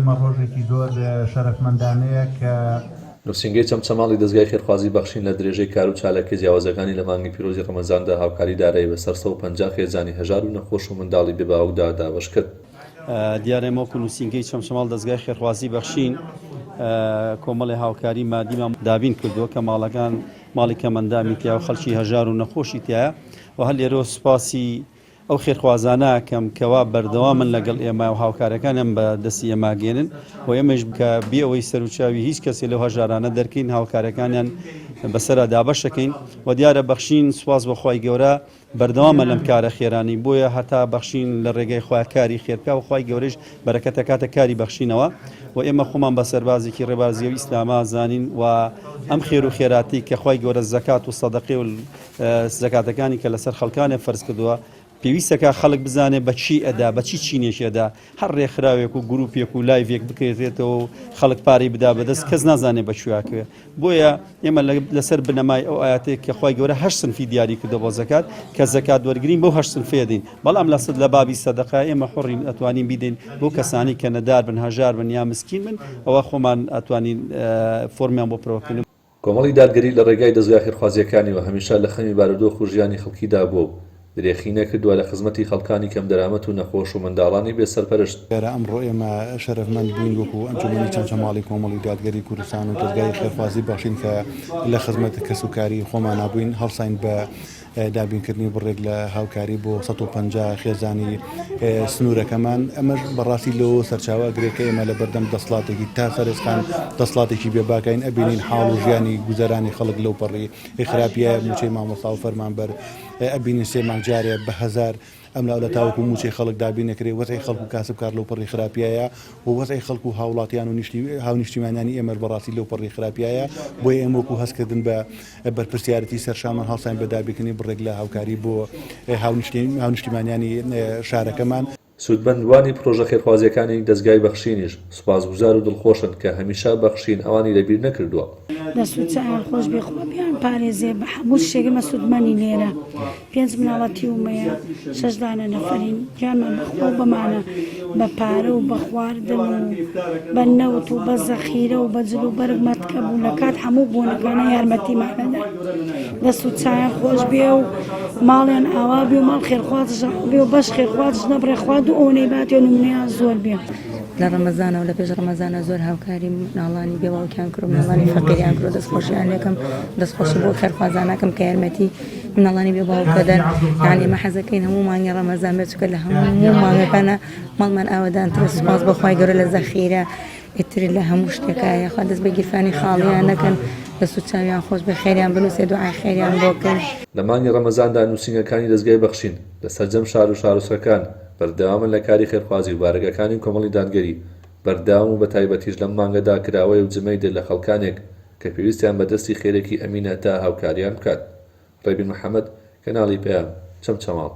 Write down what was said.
ئێمە ڕۆژێکی زۆر شەرەفمەندانەیە کە نووسینگەی چەمچەماڵی دەستگای خێرخوازی بەخشین لە درێژەی کار و چالەکی جیاوازەکانی لە مانگی پیرۆزی ڕەمەزاندا هاوکاری دارایی بەسەر 150 خێزانی هەژار و نەخۆش و منداڵی بێباوکدا دابەش کرد. دیارە مۆکو نووسینگەی چەمچەماڵ دەستگای خێرخوازی بەخشین کۆمەڵی هاوکاری مادیمان دابین کردووە کە ماڵەکان ماڵی کەمەندامی تیا و خەڵکی هەژار و نەخۆشی تایە و هەر لێرە سوپاسی ئەو خێرخوازانە کەم کەوا بەردەوامن لەگەڵ ئێمە و هاوکارەکانم بە دەستی ئێماگەێنن و ئێمەش کە بێ ئەوەی سەرچاوی هیچ کەسێ لەو هەژارانە دەرکەین هاوکارەکانیان بەسەرا دابەشەکەین و دیارە بەخشین سواز بەخوای گەورە بەردەوامە لەم کارە خێرانی بۆیە هەتا بەخشین لە ڕێگەی خواکاری خێرکا و خی گەورەش بەرەکەتە کاتە کاری بەخشینەوە و ئێمە خۆمان بە سەربازێکی ڕێبازی و ئیسلاما زانین و ئەم خێر و خێراتی کە خی گەورە زەکات و سەدەقی و زەکاتەکانی کە لەسەر خەڵکانێ فەرز کردووە پێویستەکە خەڵک بزانێ بەچی ئەدا بەچی چینێشێدا هەر ڕێکخراوێک و گروپێک و لایڤێک بکرێتەوە و خەڵک پارەی بدا بەدەست کەس نازانێ بەچواکوێ بۆیە ئێمە لەسەر بنەمای ئەو ئاەتێک کە خی گەورە هەشت سنفی دیاری کردە بۆ زەکات کە زەکات وەرگرین بۆ هەشت سنفێ دین بەڵام لە بابی سەدەقا ئێمە حڕین ئەتوانین بیدەین بۆ کەسانی کە نەدار بن هەژار بن یا مسکین من ئەوە خۆمان ئەتوانین فۆرمیان بۆ پرۆکردن. کۆمەڵی دادگەری لە ڕێگای دەستگای خێرخوازیەکانی و هەمیشە لە خەمی بارودۆخ و ژیانی خەڵکیدا بوو درێخینە کردووە لە خزمەتی خەڵکانی کەم دەرامەت و نەخۆش و منداڵانی بێسەرپەرشت. ئەمڕۆ ئێمە شەرەفمەند بووین وەکو ئەنجومەنی چەمچەماڵی کۆمەڵی دادگەری کوردستان و دەستگای خێرخوازی بەخشین کە لە خزمەت کەسوکاری خۆمان نبووین هەڵساین بە دابینکردنی بڕێک لە هاوکاری بۆ 150 خێزانی سنوورەکەمان ئەمەش بەڕاستی لەوە سەرچاوە گرێکە ئێمە لە بەردەم دەسڵاتێکی تا سەرنجخان دەسڵاتێکی بێباکەین ئەبینین حاڵ و ژیانی گوزەرانی خەڵک لەو پەڕی خراپیە موچەی مامۆستا و فەرمانبەر ئەبینین سێ مانگجارێ بە هەزار ئەم لاولە تاوەکو موچەی خەڵک دابینەکرێ وەزعی خەڵک و کاسبکار لەو پەڕی خراپیایە و وەزعی خەڵک و هاوڵاتیان و هاونیشتیمانیانی ئێمە بەڕاستی لەو پەڕی خراپیایە بۆیە ئێمە وەکو هەستکردن بە بەرپرسیارەتی سەرشامان هەڵساین بە دابینکردنی بڕێک لە هاوکاری بۆ هاونیشتیمانیانی شارەکەمان. سوودمەندوانی پرۆژە خێرخوازیەکانی دەستگای بەخشینیش سوپاسگوزار و دڵخۆشن کە هەمیشە بەخشین ئەوانی لەبیر نەکردووە. دەسوچیان خۆش بێخوا بیان پارێزێ بە هەموو شتێکمە سوودمەنی لێرە 5 مناڵەتی ومەیە 6 دانە نەفەرین گیانمان بەخوا بەمانە بە پارە و بە خواردن و بە نەوت و بە زەخیرە و بە جل و بەرگ مەتکە بوو لە کات هەموو بوونەکانە یارمەتیمانەدا دەسوچیان خۆش بێ و ماڵیان ئاوا بێ و ماڵ خێرخوازش بێ و بەش خێرخوازش نەبڕێ خوا دوو ئەوەی باتێ نمونەیان زۆر بێ. لە ڕەمەزانە و لە پێش ڕەمەزانە زۆر هاوکاری مناڵانی بێباوکیان کرد و مناڵانی فەقیریان کرد و دەستخۆشیان لێکم دەستخۆشی بۆ خێرخوازانەکەم کە یارمەتی مناڵانی بێباوکە دەر یعنی ئێمە حەزەکەین هەموو مانگی ڕەمەزان بێت چونکە لە هەموو مانگەکانە ماڵمان ئاوادانترە سوپاس بەخوای گەورە لە زەخیرە ئیتری لە هەموو شتێکە یاخوا دەست بە گیرفانی خاڵیان نەکەن دەسوچاویان خۆش بە خێریان بنووسێ دوعای خێریان بۆکەن. لە مانگی ڕەمەزاندا نووسینگەکانی دەستگای بەخشین لە سەرجەم شار و شارۆچکەکان بەردەوامن لە کاری خێرخوازی و بارگەکانی کۆمەڵی دادگەری بەردەوام و بە تایبەتیش لەم مانگەدا کراوەی و جمەی دێت لە خەڵکانێک کە پێویستیان بە دەستی خێرێکی ئەمینە تا هاوکاریان بکات. ڕێبین محەممەد کەناڵی پێیان چەمچەماڵ.